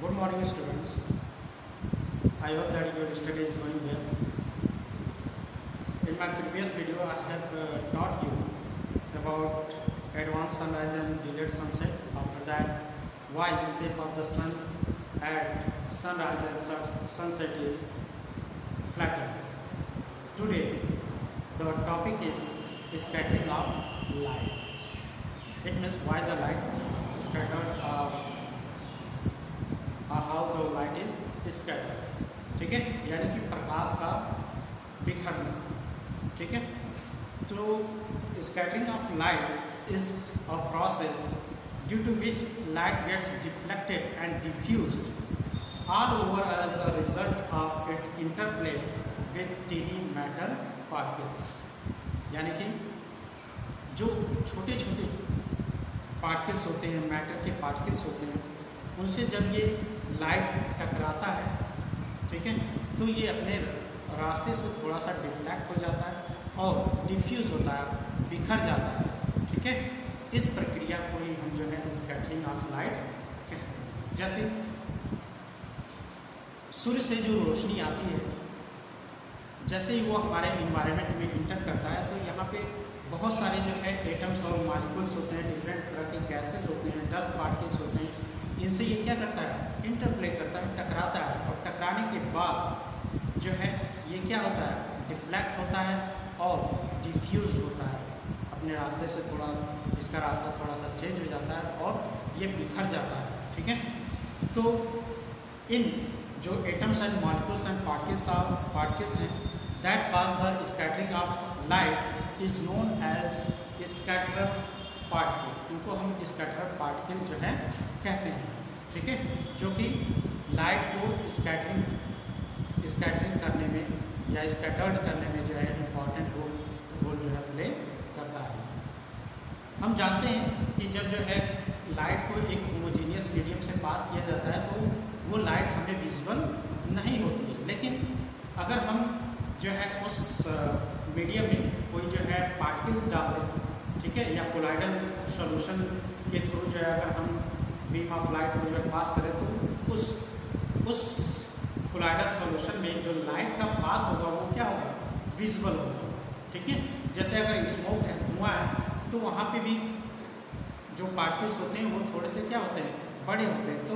Good morning, students. I hope that your study is going well. In my previous video, I have taught you about advanced sunrise and delayed sunset. After that, why the shape of the sun at sunrise and sunset is flattened. Today, the topic is scattering of light. It means why the light is scattered. How the light is scattered, ठीक है, यानी कि प्रकाश का बिखरना, ठीक है। तो scattering of light is a process due to which light gets deflected and diffused all over as a result of its interplay with tiny matter particles. यानी कि जो छोटे छोटे पार्टिकल्स होते हैं, मैटर के पार्टिकल्स होते हैं, उनसे जब ये लाइट टकराता है, ठीक है, तो ये अपने रास्ते से थोड़ा सा डिफ्लेक्ट हो जाता है और डिफ्यूज होता है, बिखर जाता है, ठीक है। इस प्रक्रिया को ही हम जो है स्कैटरिंग ऑफ लाइट कहते हैं। जैसे सूर्य से जो रोशनी आती है, जैसे ही वो हमारे इन्वायरमेंट में इंटर करता है, तो यहाँ पे बहुत सारे जो है एटम्स और मॉलिक्यूल्स होते हैं, डिफरेंट तरह के गैसेस होते हैं, डस्ट पार्टिकल्स होते हैं। इनसे ये क्या करता है, इंटरप्ले करता है, टकराता है, और टकराने के बाद जो है ये क्या होता है, डिफ्लेक्ट होता है और डिफ्यूज होता है। अपने रास्ते से थोड़ा, इसका रास्ता थोड़ा सा चेंज हो जाता है और ये बिखर जाता है, ठीक है। तो इन जो atoms and molecules and particles हैं, that cause the scattering of light is known as scatterer particle. इनको हम स्कैटरर पार्टिकल जो है कहते हैं, ठीक है, जो कि लाइट को स्कैटरिंग करने में या स्कैटर्ड करने में जो है इम्पॉर्टेंट रोल जो है प्ले करता है। हम जानते हैं कि जब जो है लाइट को एक होमोजीनियस मीडियम से पास किया जाता है तो वो लाइट हमें विजुअल नहीं होती है, लेकिन अगर हम जो है उस मीडियम में कोई जो है पार्टिकल्स डाल दें, ठीक है, या कोलाइडल सॉल्यूशन के थ्रू जो है अगर हम बीम ऑफ लाइट को जो है पास करें, तो उस कोलाइडल सॉल्यूशन में जो लाइट का पाथ होगा वो क्या होगा, विजिबल होगा, ठीक है। जैसे अगर स्मोक है, धुआं है, तो वहाँ पे भी जो पार्टिकल्स होते हैं वो थोड़े से क्या होते हैं, बड़े होते हैं। तो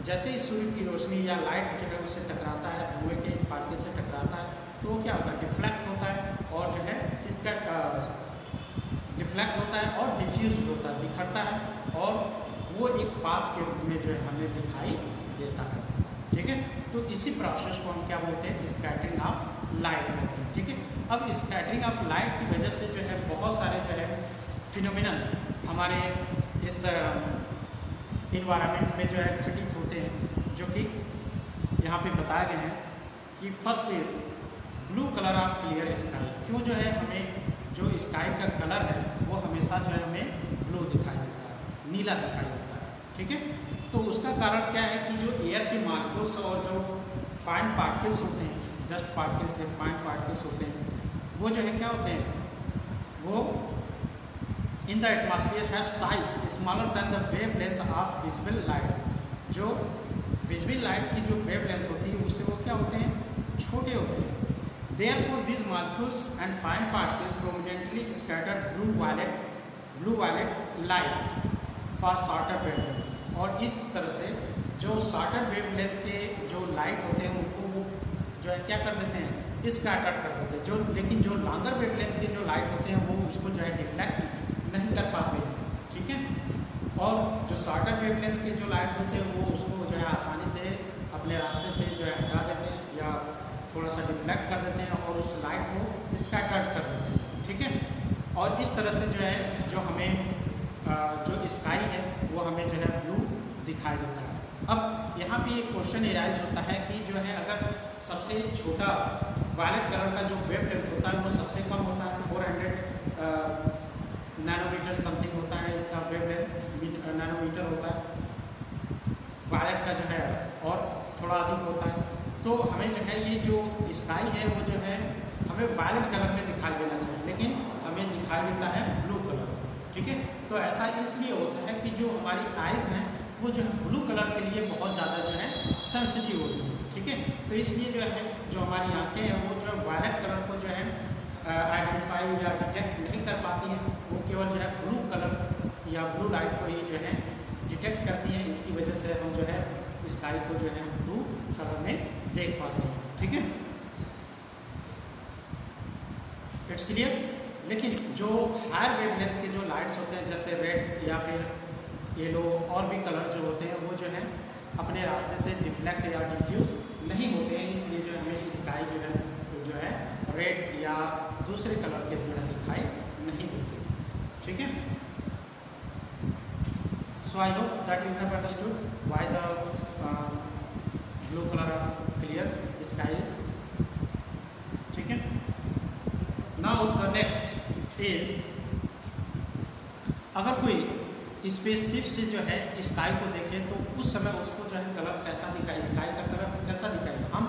जैसे ही सूर्य की रोशनी या लाइट जो है उससे टकराता है, धुएं के पार्टिकल से टकराता है, तो वो क्या होता है, डिफ्लेक्ट होता है और जो है इसका डिफ्लेक्ट होता है और डिफ्यूज होता है, बिखरता है, और वो एक पाथ के रूप में जो है हमें दिखाई देता है, ठीक है। तो इसी प्रोसेस को हम क्या बोलते हैं, स्कैटरिंग ऑफ लाइट बोलते हैं, ठीक है। अब स्कैटरिंग ऑफ लाइट की वजह से जो है बहुत सारे जो है फिनोमिनन हमारे इस इन्वायरमेंट में जो है घटित होते हैं, जो कि यहाँ पे बताए गए हैं कि first is blue colour of clear sky. क्यों जो है हमें जो स्काई का कलर है वो हमेशा जो है हमें ब्लू दिखाई देता है, नीला दिखाई देता है, ठीक है। तो उसका कारण क्या है कि जो एयर के मॉलिक्यूल्स और जो फाइन पार्टिकल्स होते हैं, डस्ट पार्टिकल्स या फाइन पार्टिकल्स होते हैं, वो जो है क्या होते हैं, वो in the atmosphere have size smaller than the wave length of visible light. जो विजिबल लाइट की जो वेव लेंथ होती है उससे वो क्या होते हैं, छोटे होते हैं। Therefore, these molecules and fine particles prominently scattered blue violet light for shorter wavelength। और इस तरह से जो शॉर्टर वेवलेंथ के जो लाइट होते हैं उनको वो जो है क्या कर देते हैं, स्कैटर कर देते हैं। जो लेकिन जो लॉन्गर वेवलेंथ के जो लाइट होते हैं वो उसको जो है डिफ्लेक्ट नहीं कर पाते, ठीक है। और जो शॉर्टर वेवलेंथ के जो लाइट होते हैं वो उसको जो है आसानी से अपने रास्ते से जो है हटा देते हैं या थोड़ा सा डिफ्लेक्ट कर देते हैं और उस लाइट को स्कैटर्ड कर देते हैं, ठीक है। और इस तरह से जो है जो हमें जो स्काई है वो हमें जो है ब्लू दिखाई देता है। अब यहाँ पे एक क्वेश्चन एराइज होता है कि जो है अगर सबसे छोटा वायलेट कलर का जो वेव लेंथ होता है वो सबसे कम होता है, 400 नैनोमीटर समथिंग होता है, इसका वेव लेंथ नैनोमीटर होता है, वायलेट का जो है और थोड़ा अधिक होता है। तो हमें जो है ये जो स्काई है वो जो है हमें वायलेट कलर में दिखाई देना चाहिए, लेकिन हमें दिखाई देता है ब्लू कलर, ठीक है। तो ऐसा इसलिए होता है कि जो हमारी आइज़ हैं वो जो है ब्लू कलर के लिए बहुत ज़्यादा जो है सेंसिटिव होती हैं, ठीक है। तो इसलिए जो है जो हमारी आंखें हैं वो जो है वायलेट कलर को जो है आइडेंटिफाई या डिटेक्ट नहीं कर पाती हैं, वो केवल जो है ब्लू कलर या ब्लू लाइट को ही जो है डिटेक्ट करती हैं। इसकी वजह से हम जो है स्काई को जो है ब्लू कलर में देख पाते हैं, ठीक है। It's clear. लेकिन जो हायर वेवलेंथ के जो लाइट्स होते हैं जैसे रेड या फिर येलो और भी कलर जो होते हैं वो जो है अपने रास्ते से डिफ्लेक्ट या डिफ्यूज नहीं होते हैं, इसलिए जो हमें स्काई जो है रेड या दूसरे कलर के जो है दिखाई नहीं देते, ठीक है। So I hope that you have understood why the blue colour of clear sky is, ठीक है। नाउ द नेक्स्ट इज, अगर कोई स्पेसशिप से जो है स्काई को देखे तो उस समय उसको जो है कलर कैसा दिखाई, स्काई का कलर कैसा दिखाएगा। हम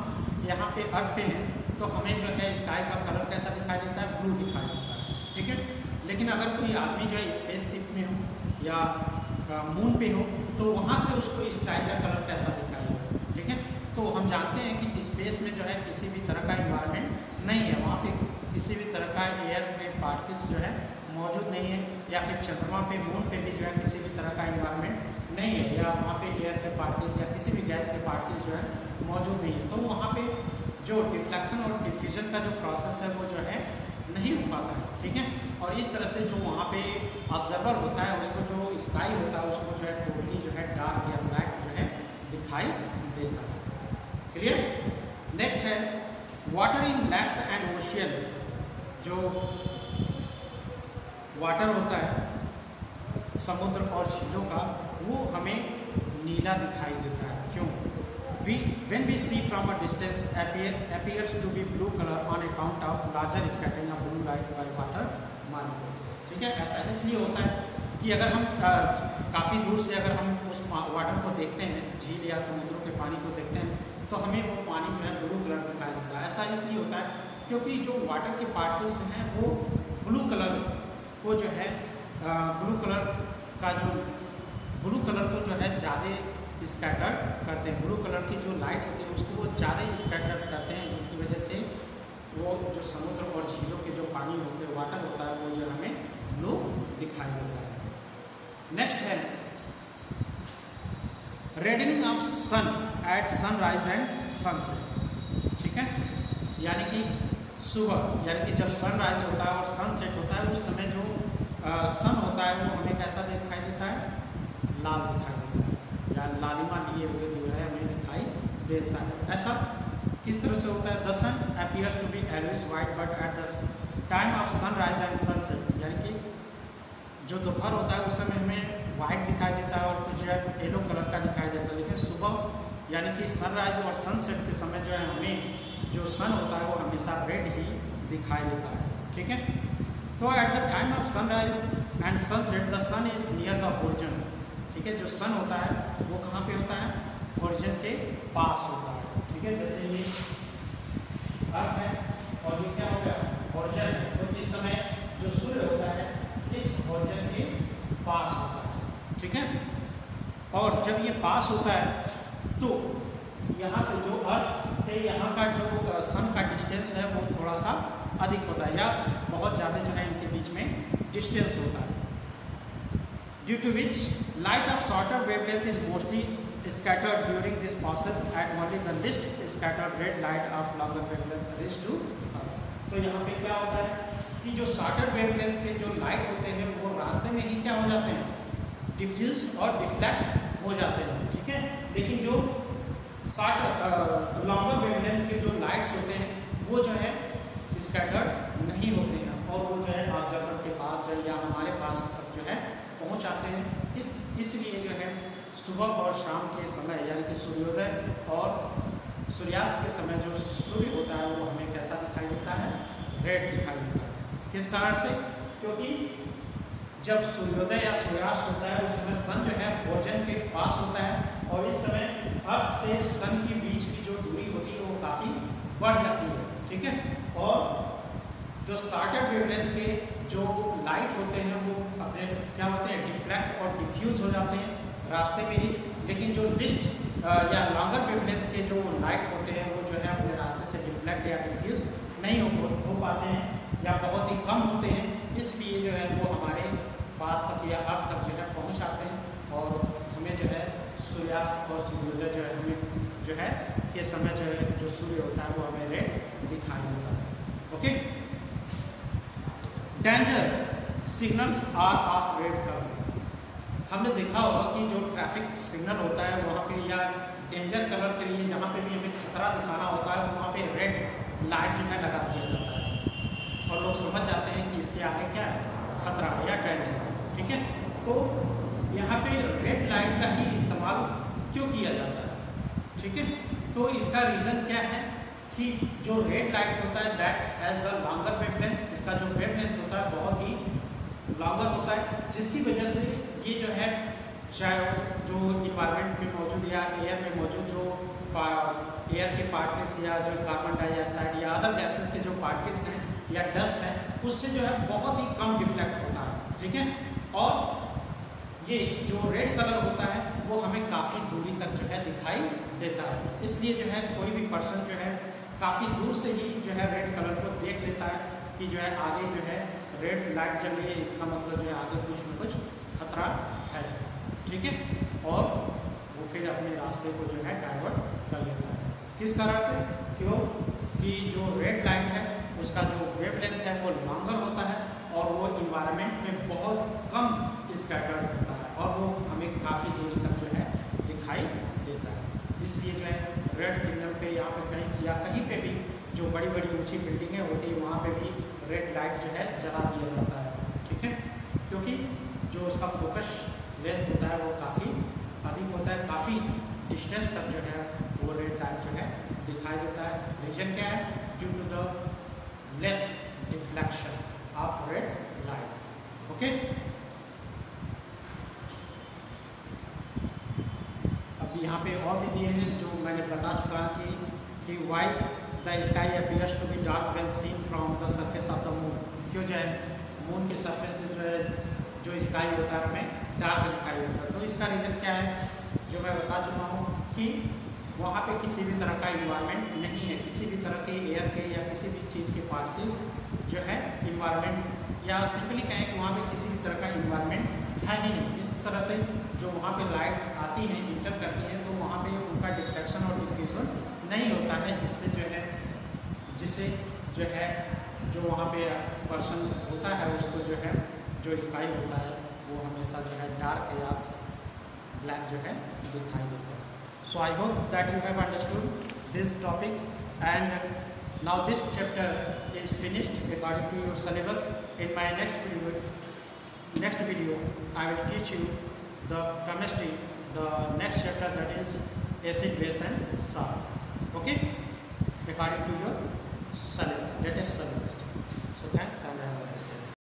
यहाँ पे अर्थ पे हैं तो हमें जो है स्काई का कलर कैसा दिखाई देता है, ब्लू दिखाई देता है, ठीक है। लेकिन अगर कोई आदमी जो है स्पेसशिप में हो या मून पे हो तो वहाँ से उसको स्काई का कलर कैसा दिखाएगा, ठीक है। तो हम जानते हैं कि स्पेस में जो है किसी भी तरह का इन्वायरमेंट नहीं है, वहाँ पे किसी भी तरह का एयर के पार्टिकल्स जो है मौजूद नहीं है, या फिर चंद्रमा पे मून पे भी जो है किसी भी तरह का इन्वायरमेंट नहीं है, या वहाँ पे एयर के पार्टिकल्स या किसी भी गैस के पार्टिकल्स जो है मौजूद नहीं है। तो वहाँ पे जो डिफ्लेक्शन और डिफ्यूजन का जो प्रोसेस है वो जो है नहीं हो पाता है, ठीक है। और इस तरह से जो वहाँ पे ऑब्जर्वर होता है उसको जो स्काई होता है उसको जो है टोटली जो है डार्क या ब्लैक जो है दिखाई देता है, क्लियर। नेक्स्ट है water in lakhs and ocean. जो वाटर होता है समुद्र और झीलों का वो हमें नीला दिखाई देता है, क्यों? When we see from a distance appears to be blue color on account of larger scattering of blue light by water molecules, ठीक है। ऐसा इसलिए होता है कि अगर हम काफ़ी दूर से अगर हम उस वाटर को देखते हैं, झील या समुद्रों के पानी को देखते हैं तो हमें वो पानी जो है ब्लू कलर दिखाई देता है। ऐसा इसलिए होता है क्योंकि जो वाटर के पार्टिकल्स हैं वो ब्लू कलर को जो है ब्लू कलर को जो है ज़्यादा स्कैटर करते हैं, ब्लू कलर की जो लाइट होती है उसको वो ज़्यादा स्कैटर करते हैं, जिसकी वजह से वो जो समुद्र और झीलों के जो पानी होते हैं वाटर होता है वो जो हमें ब्लू दिखाई देता है। नेक्स्ट है reddening of sun at sunrise and sunset, ठीक है। यानी कि सुबह यानी कि जब सनराइज होता है और सनसेट होता है उस समय जो सन होता है वो हमें कैसा दिखाई देता है, लाल दिखाई देता है या लालिमा लिए हुए जो है हमें दिखाई देता है। ऐसा किस तरह से होता है? The sun appears to be always white but at the time of sunrise and sunset, यानी कि जो दोपहर होता है उस समय हमें वाइट दिखाई देता है और कुछ जो है येलो कलर का दिखाई देता है, लेकिन सुबह यानी कि सनराइज और सनसेट के समय जो है हमें जो सन होता है वो हमेशा रेड ही दिखाई देता है, ठीक है। तो at the time of sunrise and sunset the sun is near the horizon, ठीक है। जो सन होता है वो कहाँ पे होता है? होरिजन के पास होता है, ठीक है। जैसे ये अर्थ है और ये क्या हो गया? होरिजन। तो इस समय जो सूर्य होता है इस होरिजन के पास होता है, ठीक है। और जब ये पास होता है तो यहाँ से जो अर्थ से यहाँ का जो सन का डिस्टेंस है वो थोड़ा सा अधिक होता है या बहुत ज़्यादा जो है इनके बीच में डिस्टेंस होता है, due to which light of shorter wavelength is mostly scattered during this process at only the least scattered red light of longer wavelength reach to us। तो यहाँ पे क्या होता है कि जो शॉर्टर वेवलेंथ के जो लाइट होते हैं वो रास्ते में ही क्या हो जाते हैं? डिफ्यूज और डिफ्लेक्ट हो जाते हैं, ठीक है। लेकिन जो लॉन्गर वेवलेंथ के जो लाइट्स होते हैं वो जो है स्कैटर्ड नहीं होते हैं और वो जो है ऑब्जर्वर के पास है या हमारे पास तक जो है पहुँच आते हैं। इसलिए जो है सुबह और शाम के समय यानी कि सूर्योदय और सूर्यास्त के समय जो सूर्य होता है वो हमें कैसा दिखाई देता है? रेड दिखाई देता है। किस कारण से? क्योंकि जब सूर्योदय या सूर्यास्त होता है उस समय सन जो है होरिजन के पास होता है और इस समय अर्थ से सन के बीच की जो दूरी होती है वो काफ़ी बढ़ जाती है, ठीक है। और जो शॉर्टर वेवलेंथ के जो लाइट होते हैं वो अपने क्या होते हैं? डिफ्लेक्ट और डिफ्यूज हो जाते हैं रास्ते में ही, लेकिन जो लिस्ट या लॉन्गर वेवलेंथ के जो लाइट होते हैं वो जो है अपने रास्ते से डिफ्लेक्ट या डिफ्यूज नहीं हो पाते हैं या बहुत ही कम होते हैं, इसलिए जो है वो हमारे पास तक या अर्थ तक जो है पहुँच आते हैं और हमें जो है सूर्यास्त और सूर्योदय जो है हमें जो है के समय जो है जो सूर्य होता है वो हमें रेड दिखाई देता है। Okay, danger signals are of red colour. हमने देखा होगा कि जो ट्रैफिक सिग्नल होता है वहाँ पे या डेंजर कलर के लिए जहाँ पे भी हमें खतरा दिखाना होता है वहाँ पे रेड लाइट जो है लगा दिया जाता है और लोग समझ जाते हैं कि इसके आगे क्या है, खतरा या डेंजर। ठीक है, तो यहाँ पे रेड लाइट का ही इस्तेमाल क्यों किया जाता है? ठीक है, तो इसका रीज़न क्या है कि जो रेड लाइट होता है that has the longer wavelength, इसका जो वेवलेंथ होता है बहुत ही लॉन्गर होता है, जिसकी वजह से ये जो है चाहे जो इन्वायरमेंट में मौजूद या एयर में मौजूद जो एयर के पार्टिकल्स या जो कार्बन डाइऑक्साइड या अदर गैसेस के जो पार्टिकल्स हैं या डस्ट है उससे जो है बहुत ही कम डिफ्लेक्ट होता है। ठीक है, और ये जो रेड कलर होता है वो हमें काफ़ी दूरी तक जो है दिखाई देता है, इसलिए जो है कोई भी पर्सन जो है काफ़ी दूर से ही जो है रेड कलर को देख लेता है कि जो है आगे जो है रेड लाइट चल रही है, इसका मतलब जो है आगे कुछ न कुछ खतरा है। ठीक है, और वो फिर अपने रास्ते को जो है डाइवर्ट कर लेता है। किस कारण से? क्यों कि जो रेड लाइट है उसका जो वेवलेंथ है वो लॉन्गर होता है और वो इन्वायरमेंट में बहुत कम स्कैटर्ड होता है और वो हमें काफ़ी दूरी तक जो है दिखाई देता है। इसलिए जो है रेड सिग्नल पे यहाँ पे कहीं या कहीं पे भी जो बड़ी बड़ी ऊंची बिल्डिंगें होती है वहाँ पे भी रेड लाइट जो है जला दिया जाता है। ठीक है, क्योंकि जो उसका फोकस लेंथ होता है वो काफ़ी अधिक होता है, काफ़ी डिस्टेंस तक जो है वो रेड लाइट जो है दिखाई देता है। रीजन क्या है? Due to the less deflection of red light. Okay, अब यहाँ पे और भी दिए हैं जो मैंने बता चुका कि why the sky appears to be dark when seen from the surface of the moon. क्यों जो है मून के सरफेस से जो है जो स्काई होता है हमें डार्क दिखाई देता है? तो इसका रीज़न क्या है जो मैं बता चुका हूँ कि वहाँ पे किसी भी तरह का इन्वायरमेंट नहीं है, किसी भी तरह के एयर के या किसी भी चीज़ के पार्टिकल जो है इन्वायरमेंट या सिंपली कहें कि वहाँ पे किसी भी तरह का इन्वायरमेंट है ही नहीं। इस तरह से जो वहाँ पे लाइट आती है इंटर करती है तो वहाँ पे उनका डिफ्लेक्शन और डिफ्यूज़न नहीं होता है, जिससे जो वहाँ पे पर्सन होता है उसको जो है जो स्काई होता है वो हमेशा जो है डार्क या ब्लैक जो है दिखाई देता है। So I hope that you have understood this topic and now this chapter is finished according to your syllabus. In my next video I will teach you the chemistry, the next chapter, that is acid, base and salt. Okay, according to your syllabus, that is syllabus.